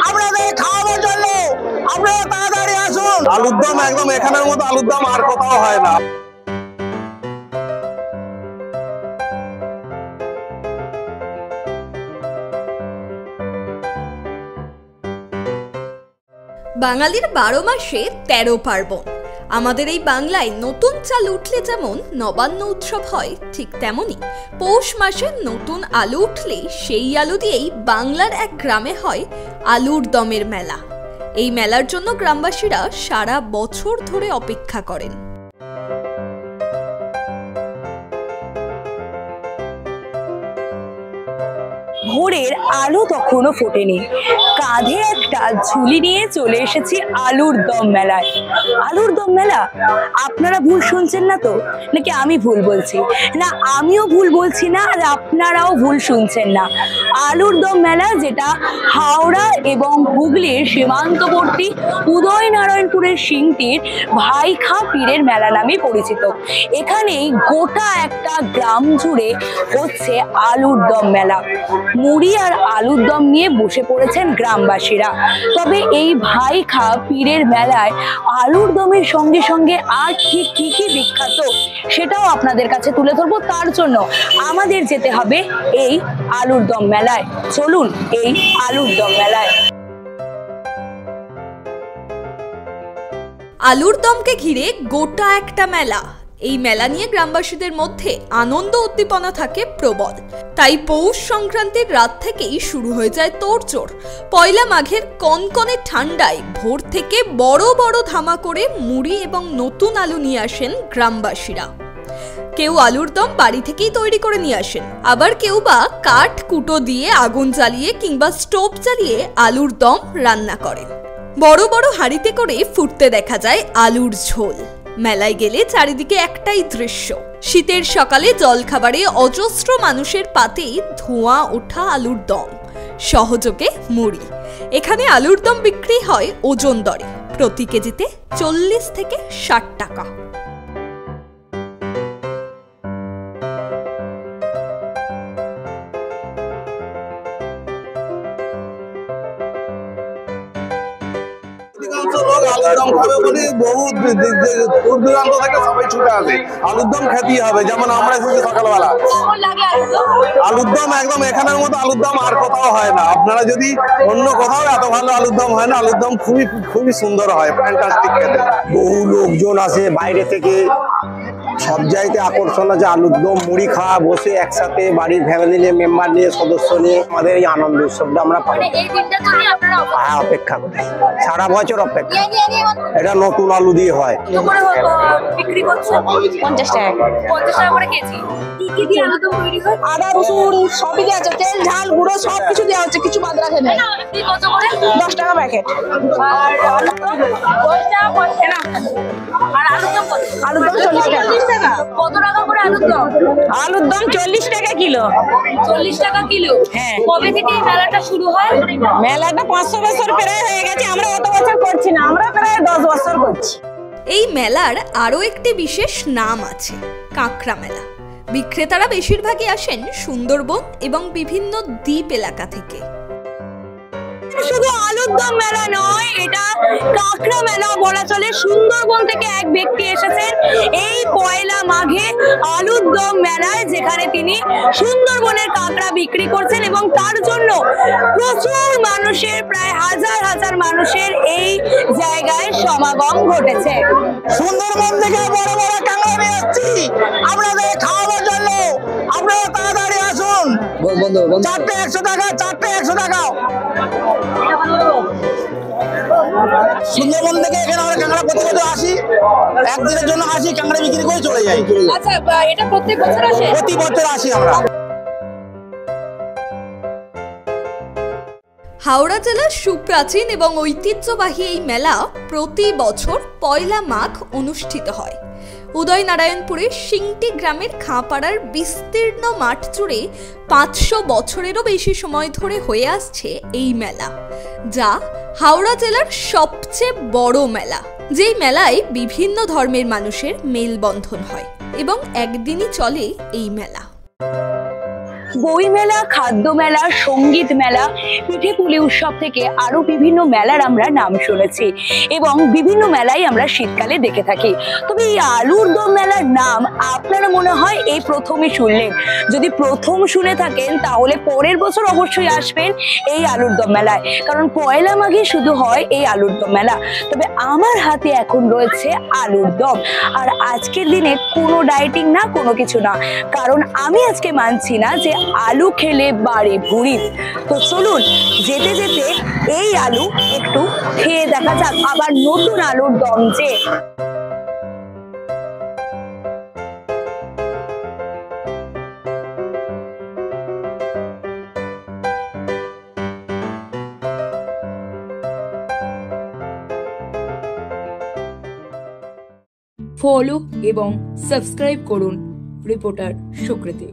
আপনাদের খাওয়ানোর জন্য। আপনারা তাড়াতাড়ি আসুন। আলুর দম একদম এখানের মতো আলুর দম আর কোথাও হয় না। বাঙালির 12 মাসে 13 পার্বণ। আমাদের এই বাংলায় নতুন চাল উঠলে যেমন নবান্ন উৎসব হয়, ঠিক তেমনি পৌষ মাসে নতুন আলু উঠলে সেই আলু দিয়েই বাংলার এক গ্রামে হয় আলুর দমের মেলা। এই মেলার জন্য গ্রামবাসীরা সারা বছর ধরে অপেক্ষা করেন। ভোরের আলো তখনও ফোটেনি, কাঁধে একটা ঝুলি নিয়ে চলে এসেছি আলুর দম মেলায়। আলুর দম মেলা? আপনারা ভুল শুনছেন না তো, নাকি আমি ভুল বলছি? না, আমিও ভুল বলছি না, আর আপনারাও ভুল শুনছেন না। আলুর দম মেলা, যেটা হাওড়া এবং হুগলির সীমান্তবর্তী উদয়নারায়ণপুরের সিংটির ভাইখা পীরের মেলা নামে পরিচিত। এখানেই গোটা একটা গ্রাম জুড়ে হচ্ছে আলুর দম মেলা। মুড়ি আর আলুর দম নিয়ে বসে পড়েছেন গ্রামবাসীরা। তবে এই ভাইখা পীরের মেলায় আলুর দমের সঙ্গে সঙ্গে আর ঠিক কি কি বিখ্যাত সেটাও আপনাদের কাছে তুলে ধরবো। তার জন্য আমাদের যেতে হবে এই আলুর দম মেলায়। চলুন এই আলুর দম মেলায়। আলুর দমকে ঘিরে গোটা একটা মেলা। এই মেলা নিয়ে গ্রামবাসীদের মধ্যে আনন্দ উদ্দীপনা থাকে প্রবল। তাই পৌষ সংক্রান্তির রাত থেকেই শুরু হয়ে যায় তোড়জোড়। পয়লা মাঘের কনকনে ঠান্ডায় ভোর থেকে বড় বড় ধামা করে মুড়ি এবং নতুন আলু নিয়ে আসেন গ্রামবাসীরা। কেউ আলুর দম বাড়ি থেকেই তৈরি করে নিয়ে আসেন, আবার কেউ বা কাঠ কুটো দিয়ে আগুন জ্বালিয়ে কিংবা স্টোভ জ্বালিয়ে আলুর দম রান্না করেন। বড় বড় হাঁড়িতে করে ফুটতে দেখা যায় আলুর ঝোল। মেলায় গেলে চারিদিকে একটাই দৃশ্য, শীতের সকালে জলখাবারে অজস্র মানুষের পাতে ধোঁয়া ওঠা আলুর দম, সহযোগে মুড়ি। এখানে আলুর দম বিক্রি হয় ওজন দরে, প্রতি কেজিতে 40 থেকে 60 টাকা। আলুর দম খাবে বলে বহু দূর দূরান্ত থেকে সবাই ছুটে আসে। আলুর দম খেতেই হবে, যেমন আমরা এসেছি সকালবেলা। আলুর দম একদম এখানের মতো আলুর দম আর কোথাও হয় না। আপনারা যদি অন্য কোথাও এত ভালো আলুর দম হয় না। আলুর দম খুবই খুবই সুন্দর হয়, ফ্যান্টাস্টিক খেতে। বহু লোকজন আসে বাইরে থেকে, সব জায়গায় আকর্ষণ আছে আলুর দম। মুড়ি খাওয়া, বসে একসাথে বাড়ির ফ্যামিলি নিয়ে, মেম্বার নিয়ে, সদস্য নিয়ে আমাদের এই আনন্দ উৎসবটা আমরা পাই। হ্যাঁ, অপেক্ষা করি, সারা বছর অপেক্ষা। এটা নতুন আলু দিয়ে হয়। 50 টাকা। 50 টাকা করে কেজি। কি দিয়ে আলুর দম তৈরি হয়? আদা রসুন সবই দেওয়া আছে, তেল ঝাল গুঁড়ো সবকিছু দেওয়া হচ্ছে, কিছু বাদ রাখে না। কত করে? 10 টাকা প্যাকেট। আর আলুর দম 10 টাকা পড়ছে না। আর আলুর দম কত? আলুর দম 40 টাকা। কত টাকা করে আলুর দম? আলুর দম 40 টাকা কিলো। 40 টাকা কিলো? হ্যাঁ। কবে থেকে এই মেলাটা শুরু হয়? মেলাটা 500 বছর প্রায় হয়ে গেছে। আমরা এত বছর করছি না, আমরা প্রায় 10 বছর করছি। এই মেলার আরো একটি বিশেষ নাম আছে, কাঁকড়া মেলা। বিক্রেতারা বেশিরভাগই আসেন সুন্দরবন এবং বিভিন্ন দ্বীপ এলাকা থেকে। শুধু আলুর দম মেলা নয়, এটা কাঁকড়া মেলা বলা চলে। সুন্দরবন থেকে এক ব্যক্তি এসেছেন এই পয়লা মাঘে আলুর দম মেলায়, যেখানে তিনি সুন্দরবনের কাঁকড়া বিক্রি করছেন এবং তার জন্য প্রচুর মানুষের, প্রায় হাজার হাজার মানুষের এই জায়গায় সমাগম ঘটেছে। সুন্দরবন থেকে বড় বড় কাঁকড়া নিয়ে আসছি আপনাদের খাওয়ানোর জন্য। আপনারা তাড়াতাড়ি আসুন। চারটে 100 টাকা, চারটে 100 টাকা। সুন্দরবন থেকে এখানে আমরা কাঁকড়া প্রতি বছর আসি, একদিনের জন্য আসি, কাঁকড়া বিক্রি করে চলে যাই। আচ্ছা, এটা প্রত্যেক বছর আসে? প্রতি বছর আসি আমরা। হাওড়া জেলার সুপ্রাচীন এবং ঐতিহ্যবাহী এই মেলা প্রতি বছর পয়লা মাঘ অনুষ্ঠিত হয়। উদয়নারায়ণপুরের সিংটি গ্রামের খাঁপাড়ার বিস্তীর্ণ মাঠ জুড়ে 500 বছরেরও বেশি সময় ধরে হয়ে আসছে এই মেলা, যা হাওড়া জেলার সবচেয়ে বড় মেলা। যেই মেলায় বিভিন্ন ধর্মের মানুষের মেলবন্ধন হয় এবং একদিনই চলে এই মেলা। বই মেলা, খাদ্য মেলা, সঙ্গীত মেলা, পিঠে পুলি উৎসব থেকে আরো বিভিন্ন মেলার আমরা নাম শুনেছি এবং বিভিন্ন মেলাই আমরা শীতকালে দেখে থাকি। তবে এই আলুর দম মেলার নাম আপনারা মনে হয় এই প্রথমে শুনলেন। যদি প্রথম শুনে থাকেন তাহলে পরের বছর অবশ্যই আসবেন এই আলুর দম মেলায়, কারণ পয়লা মাঘে শুধু হয় এই আলুর দম মেলা। তবে আমার হাতে এখন রয়েছে আলুর দম, আর আজকের দিনে কোনো ডায়েটিং না, কোনো কিছু না, কারণ আমি আজকে মানছি না যে আলু খেলে বাড়ে ভুঁড়ি। তো চলুন যেতে যেতে এই আলু একটু খেয়ে দেখা যাক, আবার নতুন আলুর দম যে। ফলো এবং সাবস্ক্রাইব করুন রিপোর্টার সুকৃতি।